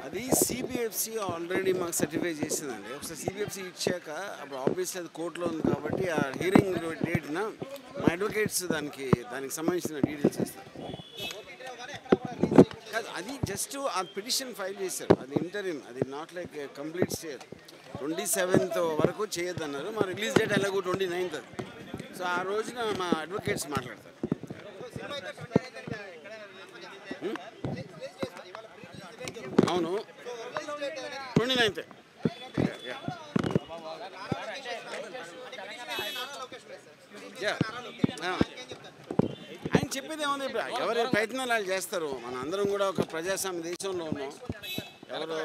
అది CBFC already మాకు certify చేసిందండి. ఒకసారి సిబిఎఫ్సి ఇచ్చాక అప్పుడు ఆబ్వియస్లీ అది కోర్టులో ఉంది కాబట్టి ఆ హియరింగ్ డేట్న మా అడ్వకేట్స్ దానికి సంబంధించిన డీటెయిల్స్ ఇస్తారు. కాదు, అది జస్ట్ ఆ పిటిషన్ ఫైల్ చేశారు. అది ఇంటరిమ్, అది not like complete stay. 27th వరకు చేయొద్దన్నారు. మా రిలీజ్ డేట్ ఎలాగో 29th అది. సో ఆ రోజున మా అడ్వకేట్స్ మాట్లాడతారు. అవును, 29th. ఆయన చెప్పేది ఏముంది, ఇప్పుడు ఎవరి ప్రయత్నాలు వాళ్ళు చేస్తారు. మన అందరం కూడా ఒక ప్రజాస్వామ్య దేశంలో ఉన్నాం. ఎవరు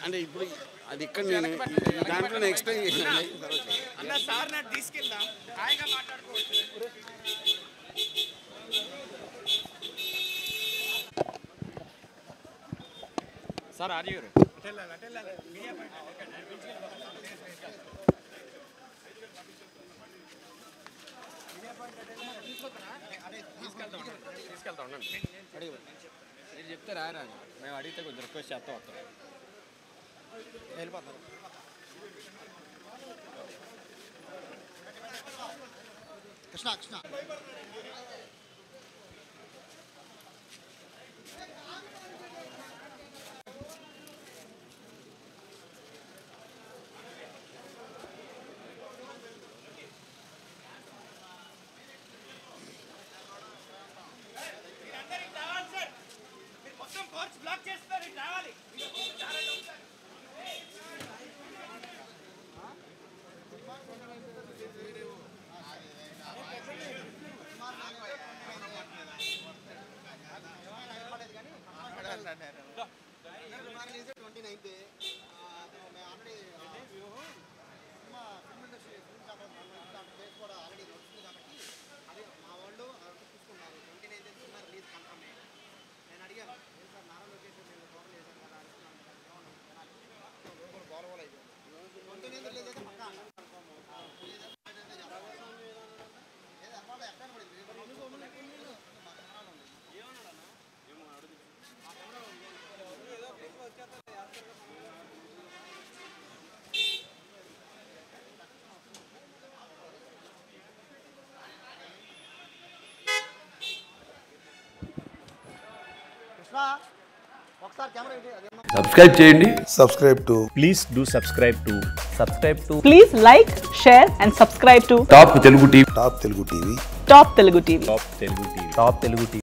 అంటే ఇప్పుడు అది ఇక్కడ నేను దాంట్లో ఎక్స్ప్లెయిన్ చేశాను. సార్ ఆర్యూ తీసుకెళ్తా ఉండండి. మీరు చెప్తే రారా, మేము అడిగితే కొంచెం రిక్వెస్ట్ చేస్తా వస్తాం. వెళ్ళిపోతారు. కృష్ణ సబ్స్క్రైబ్ చేయండి. Please do subscribe to. Please like, share and subscribe to top Telugu TV. Top Telugu TV. Top Telugu TV.